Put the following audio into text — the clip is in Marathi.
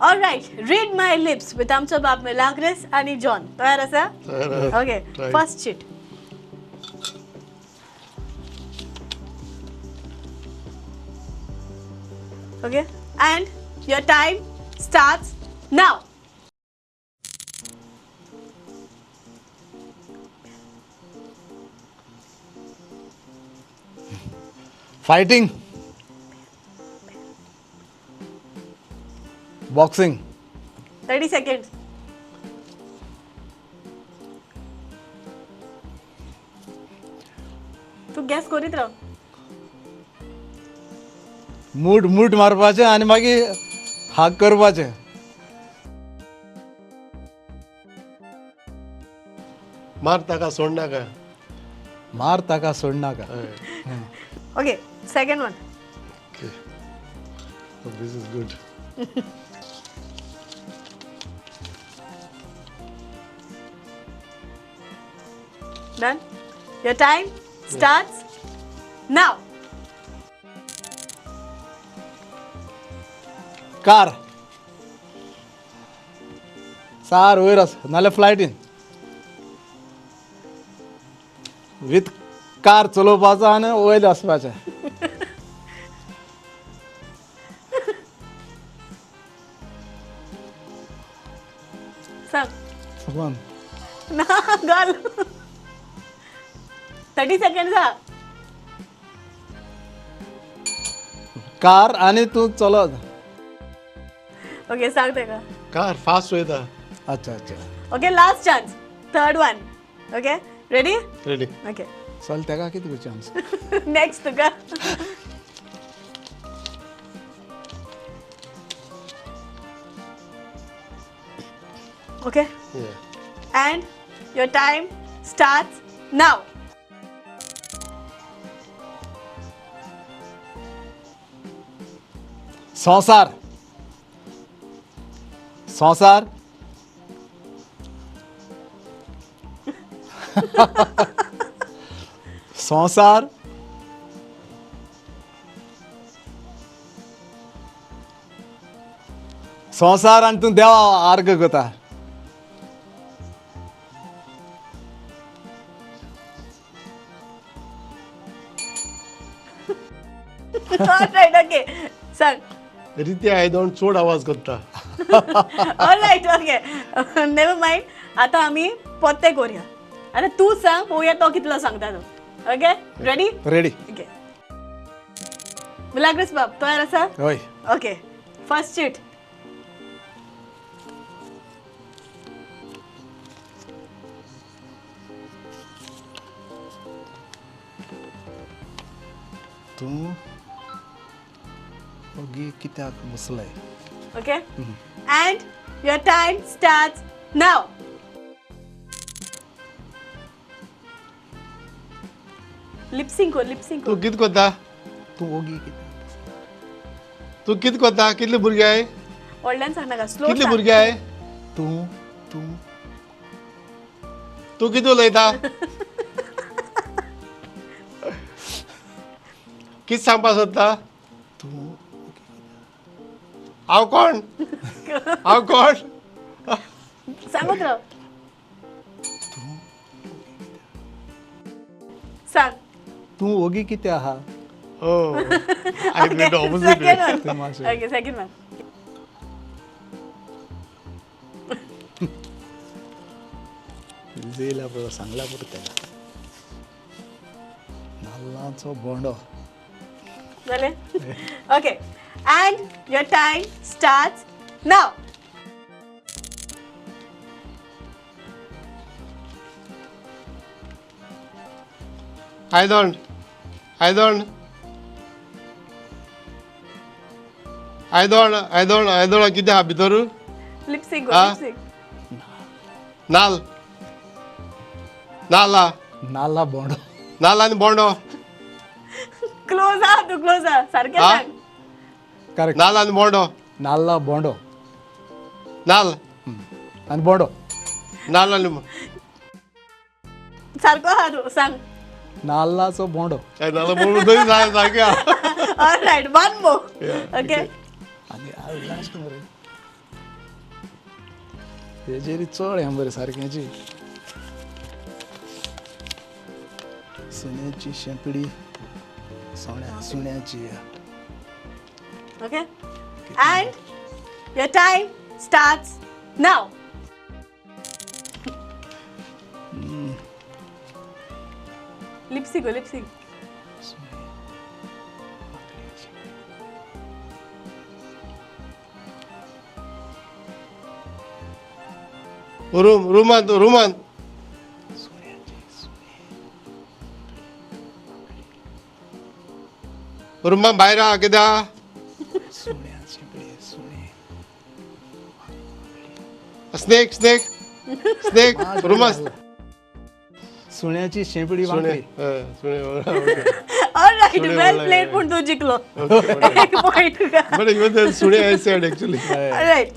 All right, read my lips with आमचा बाप मिलाग्रेस आणि जॉन. तयार असा? Okay, first sheet. Okay, and your time starts now. Fighting, boxing, 30 seconds. तू गॅस करीत राव. मूठ मारपाचे आणि मागीर हाक करपाचे. मार ताका सोड नाका. मार ताका सोड नाका. Okay, second one. Okay. Oh, this is good. Done. Your time starts now. Car, सार वयर नाल्यार फ्लायटीन विथ कार चलोवपाचो आनी वयर वचपाचें. सांग. समन ना घाल. 30 seconds हा. कार आनी तूं चलत. ओके, सांग ते का. कार फास्ट वयता. अच्छा अच्छा, okay, last chance, third one. Okay, ready? Ready. Okay. चल तेका कितें chance. Next Tuka. Okay, and your time starts now. संसार, संसार, संसार, संसार आनी तूं देवा आर्ग करता. Alright, okay. सांग. रिती आयदोंड चोड आवाज करता. All right, okay. Never mind. आता आम्ही पत्ते करूया. आता तू सांग, पळोवया तो कितलो सांगता तो. Okay, ready? Ready. Okay. Milagres बाब, तयार आसा? हय. Okay, first sheet. तूं ओगी कित्याक बसलय. Okay, and your time starts now. Lip sync कर, लिपसिंग तू कर. कित कोता. तूं ओगी कित्याक. तू कित कोता. कितले भुरगे आय. व्हडल्यान सांग नाका, स्लो कितले सांग. भुरगे आय. तूं तूं तू कित उलयता. कित सांगपा सोदता. तूं हांव कोण. हांव कोण. सांगत राव. सांग. तूं ओगी कित्या आहा. हो, I went opposite way. Second one. Okay, second one. येयला पळय सांगला पुरो तेका. नाल्लाचो बोंडो. Dale. Okay, and your time starts now. आयदोंड. आयदोंड. आयदोंड. आयदोंड. आयदोंड कितें आहा भितर. Lip sync, Ah. lip sync. नाल. नाल आहा. नाल्ला बोंडो. नाल आनी बोंडो. Close आ, तू close आ. सारखें Ah. सांग. करेक्ट. नाल आनी बोंडो. नाल्ला बोंडो नाल. आनी बोंडो. नाल आनी सारको आहा तू, सांग. नाल्लाचो बोंडो. नाल बोंडो तरी सारकें आहा. All right, one more. Yeah, Okay. आनी लास्ट मरे तेजेरी चड हें बरें सारक्याची सुन्याची शेंपडी सुण्याची Okay? And your time starts now. Lipstick, go, lipstick. रुमान रुमान भायर आ किद्या सुण्या शेंपडी सुणे स्नेक स्नेक स्नेक रुमान सुण्याची शेंपडी सुणे वांकडी सुणे All right, सुणे well बोला played, है. पण तू जिंकलो. एक point. बट इवन सुणे I said actually All right.